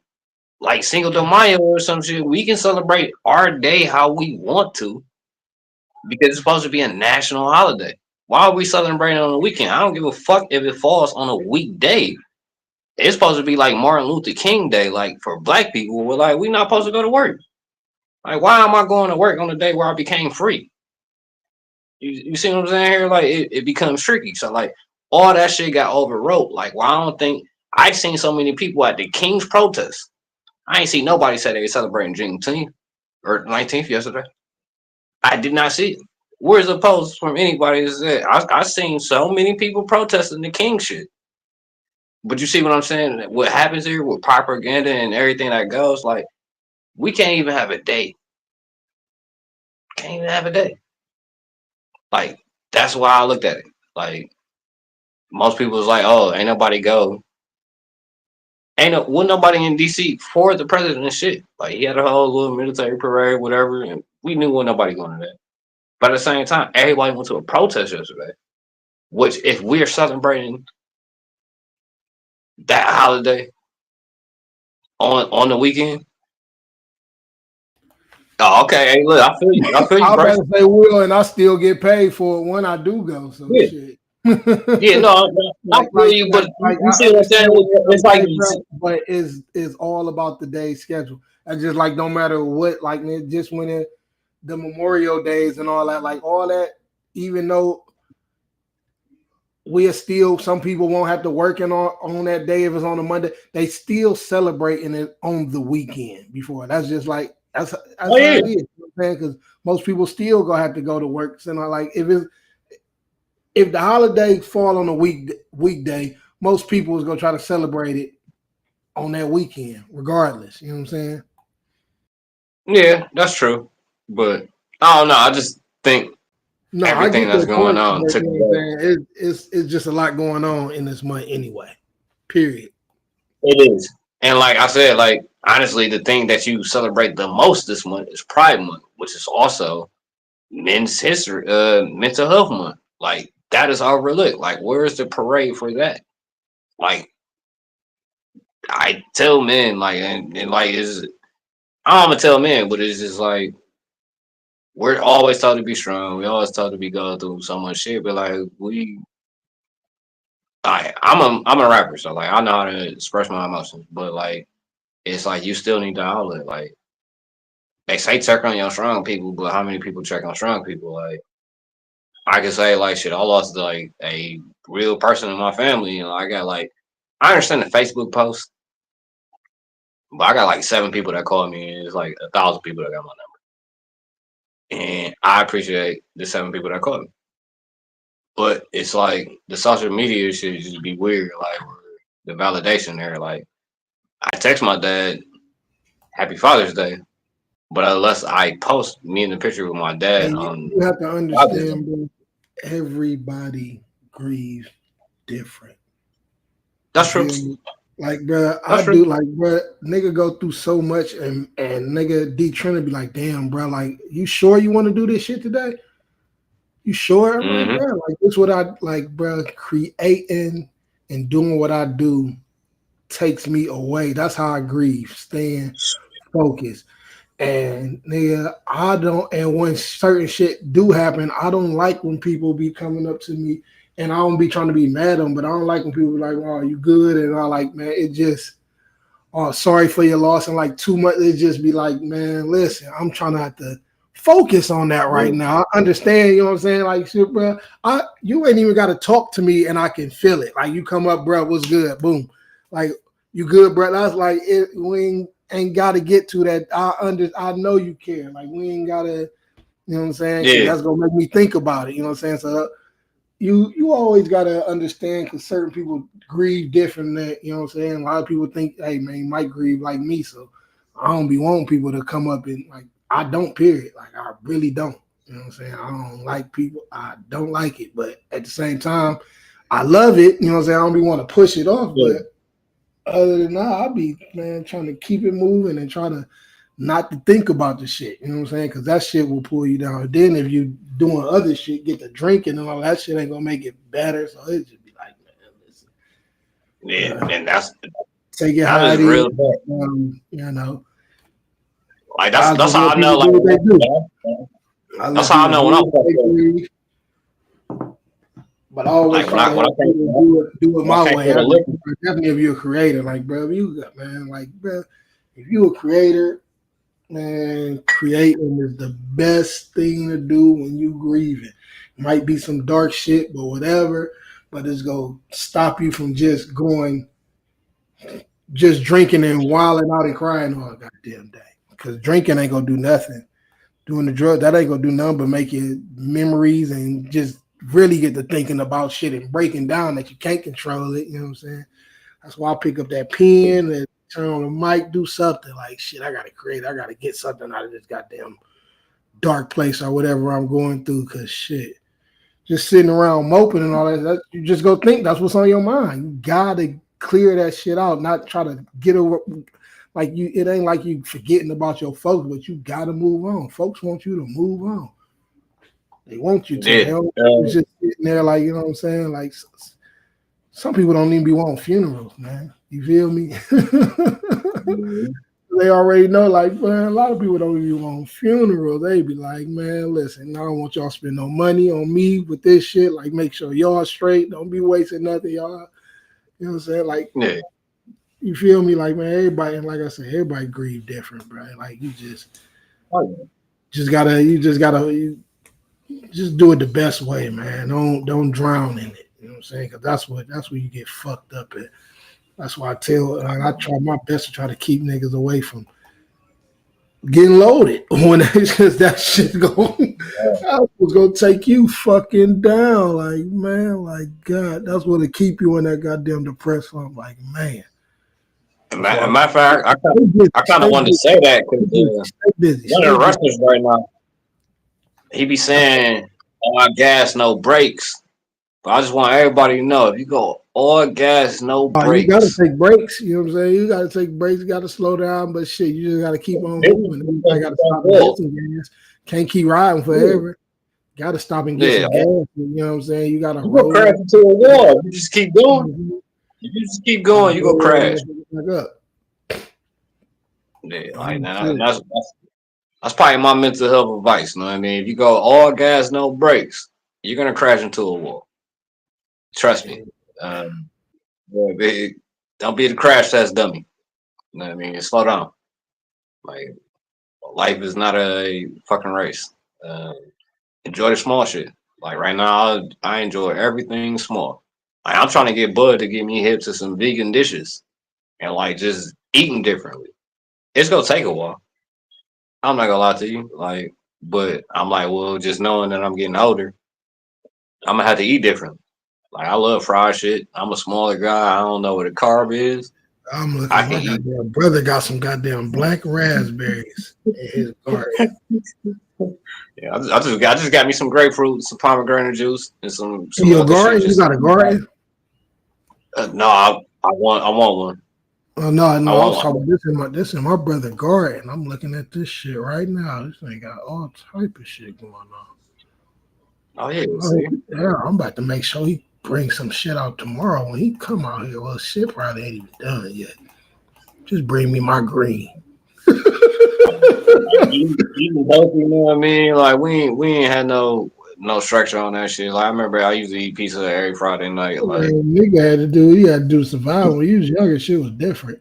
like Cinco de Mayo or some shit. We can celebrate our day how we want to because it's supposed to be a national holiday. Why are we celebrating on the weekend? I don't give a fuck if it falls on a weekday. It's supposed to be like Martin Luther King Day, like for black people. We're like, we're not supposed to go to work. Like, why am I going to work on the day where I became free? You see what I'm saying here? Like, it becomes tricky. So, like, all that shit got overwrote. Like, well, I don't think I've seen so many people at the King's protest. I ain't see nobody say they were celebrating Juneteenth or 19th yesterday. I did not see it. Where's the post from anybody that said I seen so many people protesting the King shit? But you see what I'm saying? What happens here with propaganda and everything that goes, like, we can't even have a day. Can't even have a day. Like, that's why I looked at it. Like, most people was like, oh, ain't nobody go. Wasn't nobody in DC for the president and shit. Like, he had a whole little military parade, whatever, and we knew wasn't nobody going to that. But at the same time, everybody went to a protest yesterday. Which, if we're celebrating that holiday on the weekend, oh, okay. Hey, look, I feel you. I feel you, I was Bryce. about to say will, and I still get paid for it when I do go. So Yeah. shit. Yeah, no, I feel you, but you see what I'm saying? It's like, but it's all about the day schedule. I just like no matter what, like just when the Memorial Days and all that, like all that, even though we are still some people won't have to work on that day if it's on a Monday, they still celebrating it on the weekend before. That's just like that's how it is. You know what I'm saying? Because most people still gonna have to go to work. So like if the holiday fall on a weekday, most people is gonna try to celebrate it on that weekend, regardless. You know what I'm saying? yeah, that's true. But I don't know. I just think No, I everything get that's that going point. on But took you know what I'm saying? It's just a lot going on in this month anyway. Period. it is. And like I said, like honestly, the thing that you celebrate the most this month is Pride Month, which is also mental health month. Like that is overlooked. Like where is the parade for that? Like I tell men, like and like is I'm gonna tell men, but it's just like we're always taught to be strong. We always taught to be going through so much shit, but like I'm a rapper, so like I know how to express my emotions, but like it's like you still need the outlet. Like they say check on your strong people, but how many people check on strong people? Like I can say like shit, I lost like a real person in my family, and I got like I understand the Facebook post, but I got like 7 people that call me, and it's like 1,000 people that got my number, and I appreciate the 7 people that called me. But it's like the social media should just be weird, like the validation there. Like I text my dad, "Happy Father's Day," but unless I post me in the picture with my dad And on you have to Father's Day, understand, bro, everybody grieves different. You that's true. feel me? Like, bro, That's I true. do like, bro, nigga go through so much, and nigga D Trinity be like, damn, bro, like, you sure you want to do this shit today? You sure? I'm like, Mm-hmm. bro, like, this what I like, bro, creating and doing what I do takes me away. That's how I grieve, staying focused. And nigga, I don't. And when certain shit do happen, I don't like when people be coming up to me, and I don't be trying to be mad at them, but I don't like when people be like, "Oh, you good?" And I like, man, it just, "Oh, sorry for your loss," and like too much. It just be like, man, listen, I'm trying to have to focus on that right now. I understand, you know what I'm saying? Like, shit, bro, you ain't even got to talk to me, and I can feel it. Like, you come up, bro, what's good? Boom, like, you good, bro? That's like it. We ain't got to get to that. I know you care. Like, we ain't got to, you know what I'm saying? Because Yeah. that's gonna make me think about it. You know what I'm saying? So you always gotta understand because certain people grieve different than you know what I'm saying. A lot of people think, hey man, you might grieve like me, so I don't be wanting people to come up and like I don't period. Like I really don't. You know what I'm saying? I don't like people. I don't like it, but at the same time, I love it. You know what I'm saying? I don't be want to push it off, Yeah. but other than that, I'll be man trying to keep it moving and try to not to think about the shit. You know what I'm saying? Because that shit will pull you down. And then if you doing other shit, get to drinking and all that shit ain't gonna make it better. So it just be like, man, listen. Yeah, and that's Take it that how is it is. real. You know, Like I that's just how let I know. people Like do what they do. I that's let how I people know do when I'm what they do. But I always like try to when I help can't people do it when I my can't way. get I a liquor. definitely if you're a creator, like bro, you got man, like bro, if you a creator, man, creating is the best thing to do when you grieving. Might be some dark shit, but whatever. But it's gonna stop you from just going, just drinking and wilding out and crying all goddamn day. Because drinking ain't gonna do nothing. Doing the drug, that ain't gonna do nothing but make you memories and just really get to thinking about shit and breaking down that you can't control it. You know what I'm saying? That's why I pick up that pen and turn on the mic, do something like shit. I gotta create. I gotta get something out of this goddamn dark place or whatever I'm going through. Cause shit, just sitting around moping and all that, you just go think that's what's on your mind. You gotta clear that shit out, not try to get over. Like you, it ain't like you forgetting about your folks, but you gotta move on. Folks want you to move on. They want you to. They Yeah, don't it's just sitting there like, you know what I'm saying? Like some people don't even be wanting funerals, man. You feel me? mhm. They already know, like, man, a lot of people don't even want funerals. They be like, man, listen, I don't want y'all to spend no money on me with this shit. Like, make sure y'all straight. Don't be wasting nothing, y'all. You know what I'm saying? Like, Yeah. you feel me? Like, man, everybody, and like I said, everybody grieve different, bro. Like, you Oh, yeah. you just do it the best way, man. Don't drown in it. You know what I'm saying? Because that's where you get fucked up at. That's why I tell, and I try my best to try to keep niggas away from getting loaded when it's just that shit going. That was gonna take you fucking down, like man, like God. That's what'll keep you in that goddamn depressed. I'm like, man. That's why Matter of fact, stay busy, I kind of stay wanted to busy, say that stay because busy, stay busy, one of stay the busy. wrestlers right now, he be saying, "All gas, no brakes." But I just want everybody to know if you go all gas, no You gotta brakes. take breaks. You know what I'm saying? You gotta take breaks. You gotta slow down, but shit, you just gotta keep on Business moving. is I gotta so stop and get good. some gas. Can't keep riding Yeah, forever. Gotta stop and get yeah. some gas. You know what I'm saying? You gotta You go roll crash that. into a wall. If you just keep going. Mhm. If you just keep Gotta going, you go roll crash. that back up. Yeah, like Oh, now, shit. that's probably my mental health advice. You know what I mean? If you go all gas, no brakes, you're gonna crash into a wall. Trust me. Yeah, don't be the crash test dummy. You know what I mean? Slow down. Like life is not a fucking race. Uh, enjoy the small shit. Like right now, I enjoy everything small. Like I'm trying to get Bud to get me hip to some vegan dishes and like just eating differently. It's gonna take a while. I'm not gonna lie to you. Like, but I'm like, well, just knowing that I'm getting older, I'm gonna have to eat different. Like I love fried shit. I'm a smaller guy. I don't know what a carb is. I'm I looking. can My eat. goddamn brother got some goddamn black raspberries in his garden. Yeah, I just got me some grapefruit, some pomegranate juice, and In some your other shit. garden? You Just got a garden? no, I want one. Oh no, I no, I want was one. talking this in my brother garden. I'm looking at this shit right now. This thing got all type of shit going on. Oh yeah, Oh, see. yeah, I'm about to make sure he brings some shit out tomorrow when he come out here. Well, shit probably ain't even done yet. Just bring me my green. Like eating healthy, you know what I mean? Like we ain't had no structure on that shit. Like I remember I used to eat pizza every Friday night. Like Nigga had to do. He had to do survival. When you was younger, shit was different.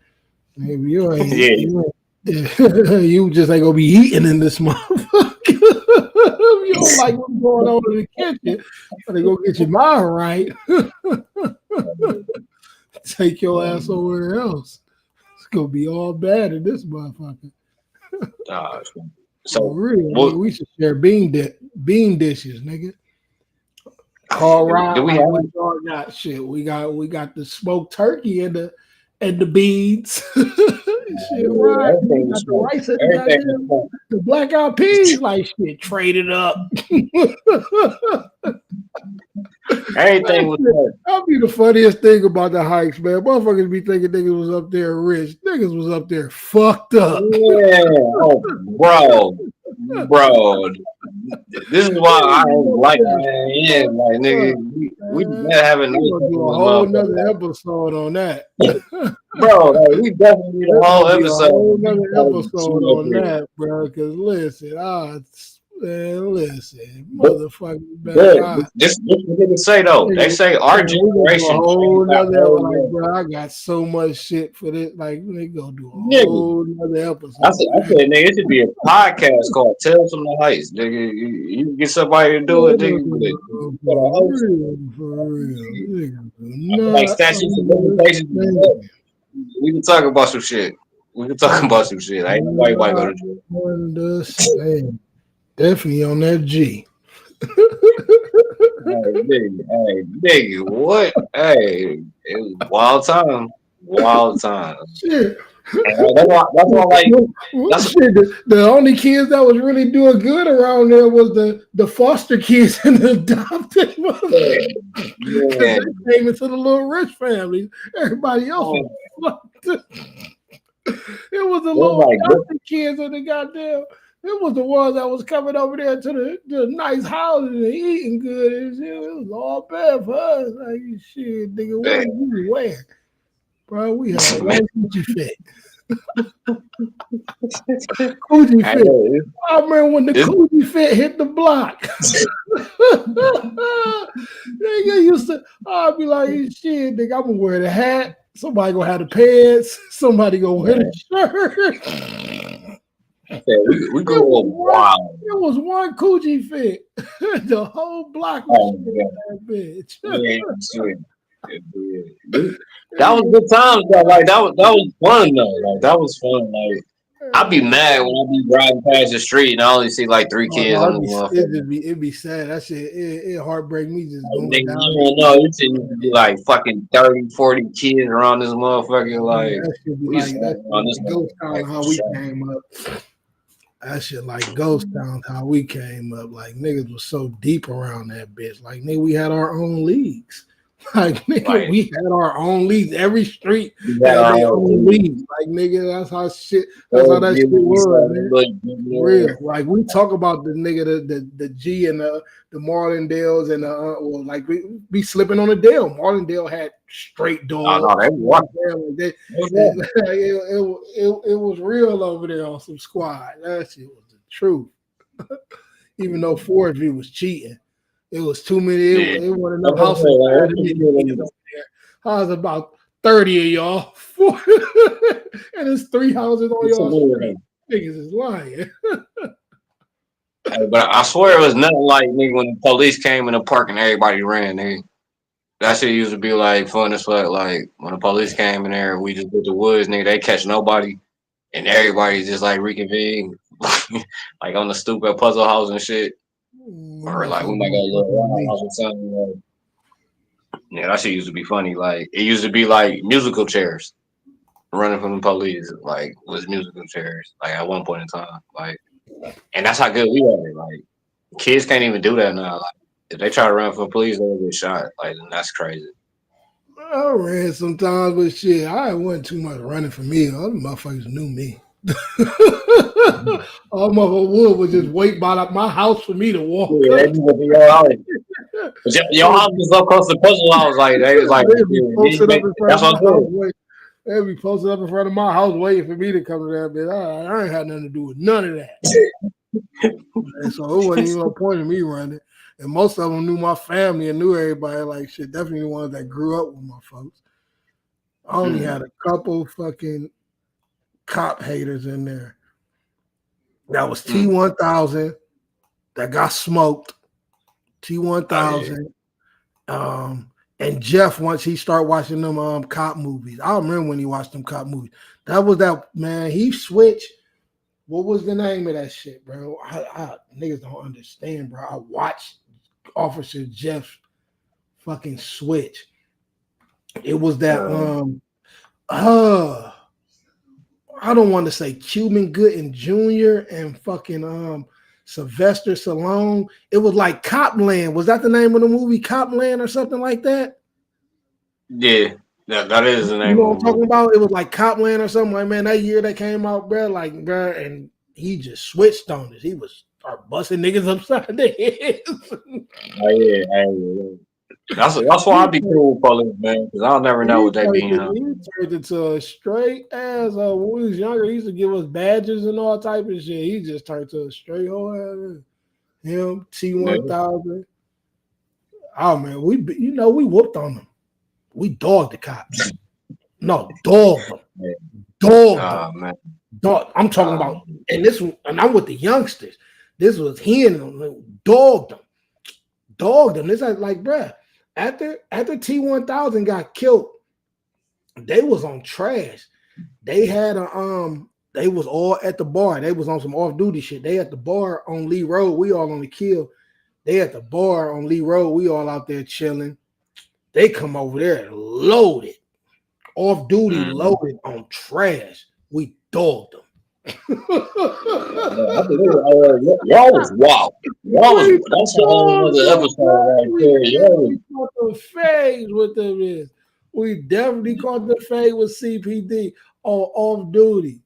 Maybe you ain't. yeah, You just ain't gonna be eating in this motherfucker. You don't like what's going on in the kitchen. Better go get your mind right. Take your ass somewhere else. It's gonna be all bad in this motherfucker. uh, For so real, nigga. what We should share bean dishes, nigga. Car ride do we like have? what y'all got. Shit, we got the smoked turkey and the beans. Shit, right? Everything Got was the smoke. rice and the Everything was goddamn smoke. the Black Eyed Peas, like shit, traded up. Everything was smoke. That'd be the funniest thing about the hikes, man. Motherfuckers be thinking niggas was up there rich. Niggas was up there fucked up. Yeah. Oh, bro. This is why I ain't like man. Like nigga, we better have a We're nice gonna do a with whole motherfucker. nother episode on that. Bro, like, we definitely need a There's whole gonna be a episode. whole nother Like, episode shit up on here. that, bro. Cause listen, man, listen, But motherfucker, man. this what they say though. They say our We gonna do a generation whole got nother whole like, bro. I got so much shit for this. Like, they gonna do a nigga. whole nother episode. I said, nigga, it should be a podcast called Tales from the Heights, nigga. You get somebody to do it, nigga. For real. Like statutes of limitations. We can talk about some shit. Ain't nobody want to go to jail. Understand. Definitely on that G. Hey, nigga, what? Hey, it was wild time. Shit. That's why, like, shit, the only kids that was really doing good around there was the foster kids and the adopted mothers. Yeah. They came into the little rich families. Everybody else was fucked. It was the little adopted kids and the goddamn. It was the ones that was coming over there to the nice houses and eating good and shit. It was all bad for us. Like, shit, nigga, what did you wear? Bro, we had one coochie fit. Coochie fit. I remember when the coochie fit hit the block. Nigga used to, I'd be like, shit, nigga, I'm gonna wear the hat. Somebody gonna have the pants. Somebody gonna wear the shirt. We go wild. It was one coochie fit. The whole block was that bitch. That was good times though. Like that was fun though. Like that was fun. Like I'd be mad when I be driving past the street and I only see like 3 kids on the motherfucker. It'd be sad. That shit it heartbreak me just going down. You know, you should be like fucking 30, 40 kids around this motherfucker. Like that should be like that's ghost town how we came up. That shit like ghost town how we came up. Like niggas was so deep around that bitch. Like nigga, we had our own leagues. Like nigga, we had our own leagues. Every street had their own leagues. Like nigga, that's how that shit was, man. Real. Like we talk about the nigga, the G and the Marlindales and well, like we be slipping on the Dale. Marlindale had straight doors. It was real over there on some squad. That shit was the truth. Even though Forestry was cheating. It was too many. It wasn't enough houses. I was about 30 of y'all. And it's 3 houses on y'all street. Niggas is lying. But I swear it was nothing like nigga when the police came in the park and everybody ran. Nigga. That shit used to be like fun as fuck. Like when the police came in there, we just did the woods, nigga. They catch nobody, and everybody just like reconvene, like on the stoop at Puzzle House and shit. Or like we might go a little house or something. Yeah, that shit used to be funny. Like it used to be like musical chairs running from the police. Like was musical chairs. Like at one point in time. Like, and that's how good we are. Like kids can't even do that now. Like if they try to run from the police, they'll get shot. Like that's crazy. I ran sometimes, but shit, I wasn't too much running for me. All the motherfuckers knew me. All motherfuckers would just wait by my house for me to walk. Yeah, they just would be your house. Your house was up close to Puzzle House. Like they was like, that's what I'm doing. They'd be posted up in front of my house waiting for me to come to that bitch. I ain't had nothing to do with none of that. And so it wasn't even a point of me running. And most of them knew my family and knew everybody. Like shit, definitely the ones that grew up with my folks. I only had a couple fucking cop haters in there. That was T1000 that got smoked. T1000. And Jeff, once he started watching them cop movies. I remember when he watched them cop movies. That was that, man. He switched. What was the name of that shit, bro? Niggas don't understand, bro. I watched Officer Jeff fucking switch. It was that I don't want to say Cuban Gooding Jr. and fucking Sylvester Stallone. It was like Copland. Was that the name of the movie, Copland or something like that? Yeah, that is the You name know of what the I'm talking movie. about? It was like Copland or something. Like, man, that year that came out, bro, like, bro, and he just switched on us. He was start busting niggas upside the head. Yeah. That's why I be cool with police, man, because I'll never know what they be on. He turned into a straight ass. When we was younger, he used to give us badges and all type of shit. He just turned to a straight whole ass. Him, T1000. Oh man, we whooped on them. We dogged the cops. No, dogged them. Yeah. Dogged them. Man. Dog. I'm talking about, and I'm with the youngsters. This was him. Dogged them. Dogged them. This is like, bruh. After T1000 got killed, they was on trash. They had they was all at the bar. They was on some off-duty shit. They at the bar on Lee Road. We all on the kill. They at the bar on Lee Road. We all out there chilling. They come over there loaded. Off-duty loaded on trash. We dogged them. Y'all was wild. That's a whole other episode right there. We caught the phase with them is. We definitely caught the fade with CPD on off duty.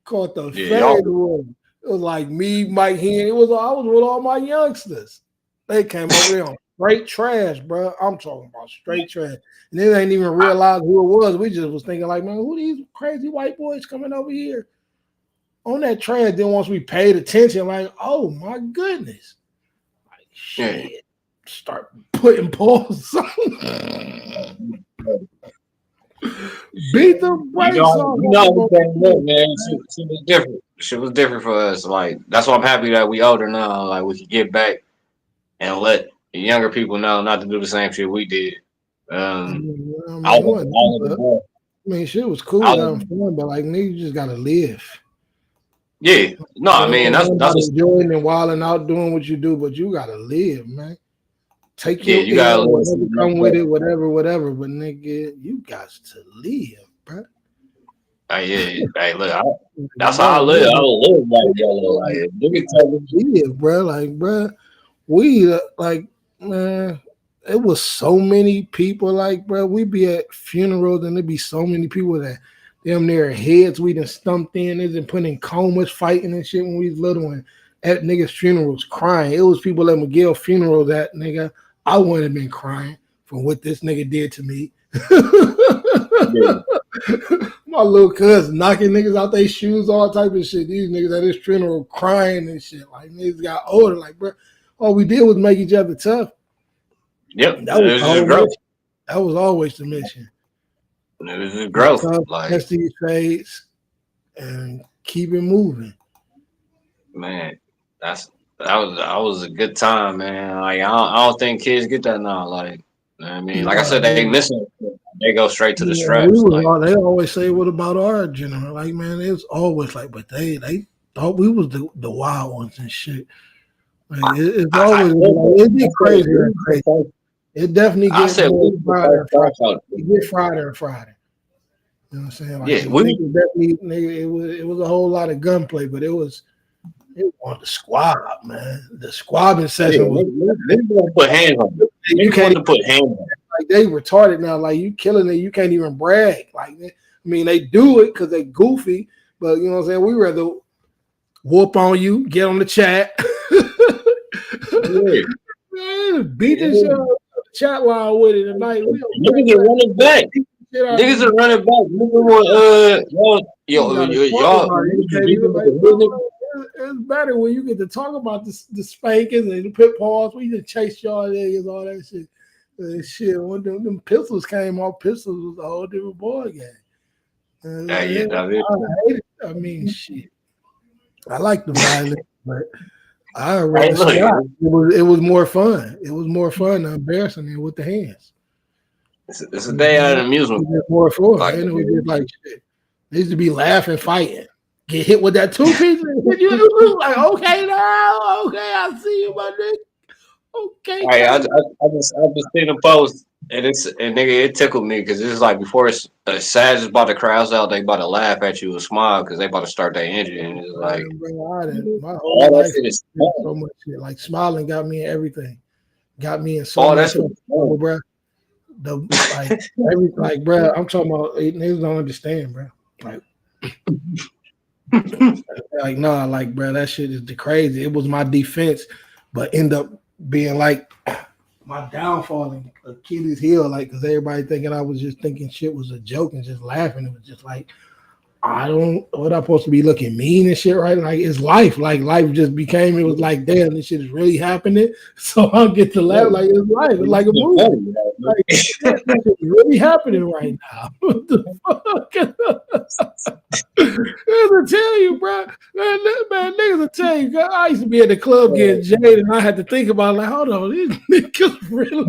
Caught the fade with him. It was like me, Mike Hen. I was with all my youngsters. They came over there on straight trash, bro. I'm talking about straight trash. And they ain't even realize who it was. We just was thinking like, man, who these crazy white boys coming over here on that trash? Then once we paid attention, like, oh my goodness. Like, shit. Yeah. Start putting paws on. Beat the brakes off. Man. Shit was different. Shit was different for us. Like, that's why I'm happy that we older now. Like, we can get back and let the younger people know not to do the same shit we did. I mean, shit was cool having fun, but like, nigga, you just gotta live. Yeah, no, I mean that's enjoying and wilding out, doing what you do, but you gotta live, man. Take your you gotta whatever come with it, whatever. But nigga, you got to live, bro. Hey, look, that's how I live. I live like yellow, like live, bro. Like, bro, we like, man. It was so many people, like, bro. We be at funerals and there be so many people that them their heads we done stumped in, they done put in comas, fighting and shit when we was little, and at niggas' funerals crying. It was people at McGill funeral that nigga. I wouldn't have been crying from what this nigga did to me. My little cousin knocking niggas out their shoes, all type of shit. These niggas at his funeral crying and shit. Like, niggas got older. Like, bro, all we did was make each other tough. Yep, that was just growth. That was always the mission. It was just growth. Test these fades and keep it moving. Man, that was a good time, man. Like, I don't think kids get that now. Like, you know what I mean, like I said, they miss it. They go straight to the straps. They always say, "What about our generation?" Like, man, it's always like, but they thought we was the wild ones and shit. Like, it's always it'd be crazy. It definitely gets Friday and Friday. It gets Friday and Friday. You know what I'm saying? Like, it was a whole lot of gunplay, but it was on the squab, man. The squabbing session was. They want to put hands on it. You can't put hands on it. Like, they retarded now. Like, you killing it, you can't even brag. Like, I mean, they do it because they goofy, but you know what I'm saying? We rather whoop on you, get on the chat, beat this shit on the chat line with it tonight. Niggas are running back. Niggas are running back. It's better when you get to talk about the spankings and the pit balls. We just chase y'all niggas, all that shit. When them pistols came off, pistols was a whole different ball game. I mean, shit. I like the violence, but I rather it was more fun. It was more fun than embarrassing than with the hands. It's a day out of amusement. It's more fun. Like, like shit. They used to be laughing, fighting. Get hit with that 2 piece. Like, okay, now, okay, I see you, my nigga. Okay. Hey, I just seen a post. and nigga, it tickled me because it's like before it's Sag is about to crowds out, they about to laugh at you and smile because they about to start their engine, and it's like Man, bro, my whole all that life shit is did fun. so much shit. Like smiling got me in everything. Got me in so All that much shit other is trouble, fun. bro. The bro, I'm talking about niggas don't understand, bro. Like, nah, like, bro, that shit is the crazy. It was my defense, but end up being like my downfall and Achilles heel, like, because everybody thinking I was just thinking shit was a joke and just laughing. It was just like, I don't, what I supposed to be looking mean and shit, right? Like, it's life. Like, life just became, it was like, damn, this shit is really happening. So I get to laugh like it's life. It's like a It's movie. funny, Like, damn, this shit is really happening right now. What the fuck? I tell you, bro. Man, niggas will tell you. I used to be at the club getting jaded, and I had to think about like, hold on, these niggas really.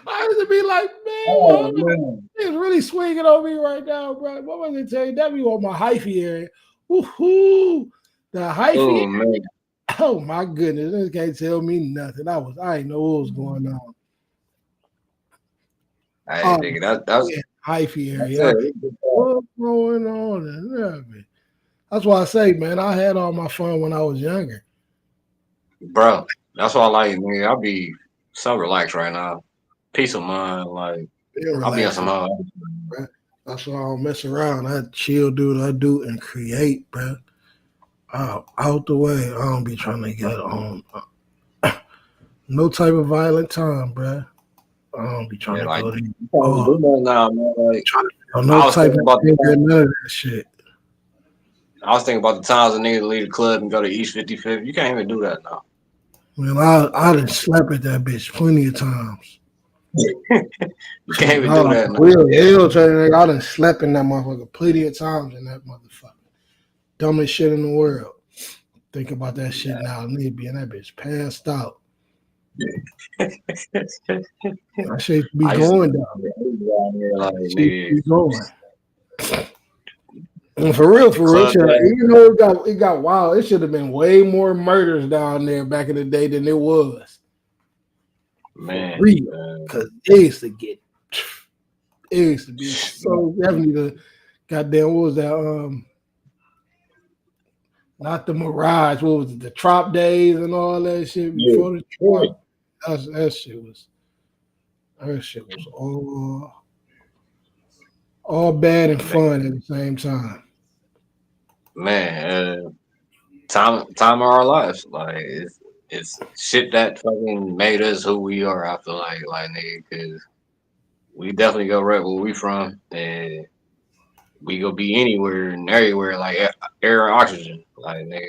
I used to be like, man, oh hold on, man. niggas really swinging on me right now, bro. What was it tell you? That be on my hyphy area. Woohoo! The hyphy. Oh man. Oh my goodness, this can't tell me nothing. I ain't know what was going on. Hey, Oh, nigga, that's yeah, hyphy that's area. it. What's going on? That's why I say, man, I had all my fun when I was younger. Bro, that's why I like, nigga. I'll be so relaxed right now. Peace of mind. Like, Being I'll be on some relaxing, hard. bro. That's why I don't mess around. I chill, do what I do, and create, bro. Out the way. I don't be trying to get on no type of violent time, bro. I don't be trying Yeah, to like, go you there. can't Oh, do that now, man. Like, trying to feel I no was type thinking of about the anger, time. none of that shit. I was thinking about the times a nigga leave the club and go to East 55th. You can't even do that now. Man, I done slept at that bitch plenty of times. You can't even do No, that for now. real. Hell, nigga, I done slept in that motherfucker plenty of times in that motherfucker. Dumbest shit in the world. Think about that shit now. Nigga be in that bitch passed out. That shit be I used to going be down. out here like, That shit nigga, be going. And for real, club shit, day. even though it got wild, it should have been way more murders down there back in the day than it was. For Man, real. Cause it used to be so definitely the goddamn what was that? Not the Mirage, what was it, the Trop days and all that shit yeah. before the Yeah. Trop. That shit was all bad and Man, fun at the same time. man, time of our lives. Like, it's shit that fucking made us who we are. I feel like, nigga, because we definitely go right where we from, and we go be anywhere and everywhere, like air and oxygen. Like, nigga,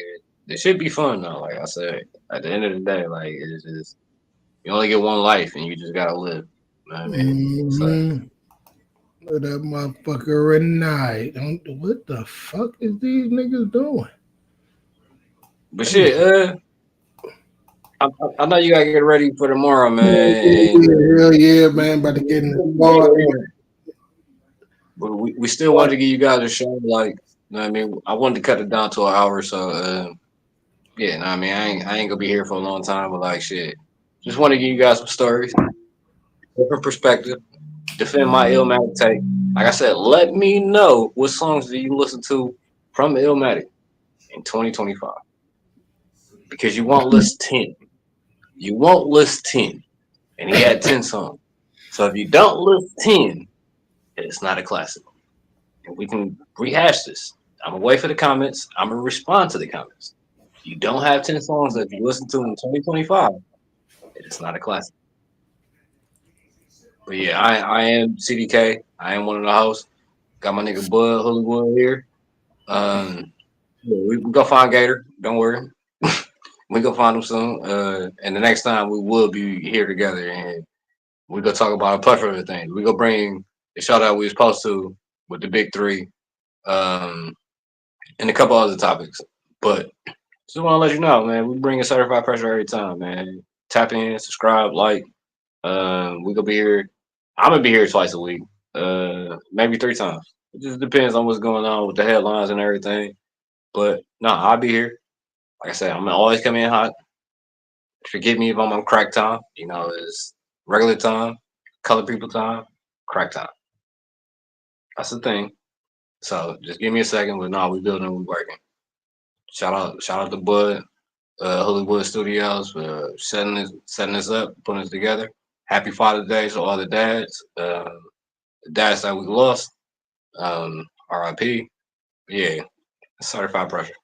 it should be fun though. Like I said, at the end of the day, like it's just you only get one life and you just gotta live. You know what I mean? So, Mm-hmm. Look at that motherfucker at night. What the fuck is these niggas doing? but They shit, is I know you gotta get ready for tomorrow, man. And hell yeah, man. About to get in the squad. but we still wanted to give you guys a show. Like, you know what I mean? I wanted to cut it down to an hour, so yeah, know what I mean, I ain't gonna be here for a long time, but like shit, just want to give you guys some stories, different perspective. Defend my Illmatic take. Like I said, let me know what songs do you listen to from Illmatic in 2025 because you won't list 10. You won't list 10, and he had 10 songs. So if you don't list 10, it's not a classic, and we can rehash this. I'm gonna wait for the comments. I'm gonna respond to the comments. If you don't have 10 songs that you listen to in 2025, it's not a classic. But yeah, I am CDK. I am one of the hosts. Got my nigga Bud Hollywood here. Yeah, we go find Gator. Don't worry. We go find him soon. And the next time we will be here together and we go talk about a plethora of things. We go bring the shout out we was supposed to with the big three, um, and a couple other topics. But just want to let you know, man, we bring a certified pressure every time, man. Tap in, subscribe, like. We gonna be here. I'm gonna be here twice a week, maybe three times. It just depends on what's going on with the headlines and everything. But no, I'll be here. Like I said, I'm gonna always come in hot. Forgive me if I'm on crack time. You know, it's regular time, color people time, crack time. That's the thing. So just give me a second. But no, we building, we working. Shout out to Bud, Hollywood Studios for setting this up, putting this together. Happy Father's Day to all the dads. The dads that we lost. RIP. Yeah, certified pressure.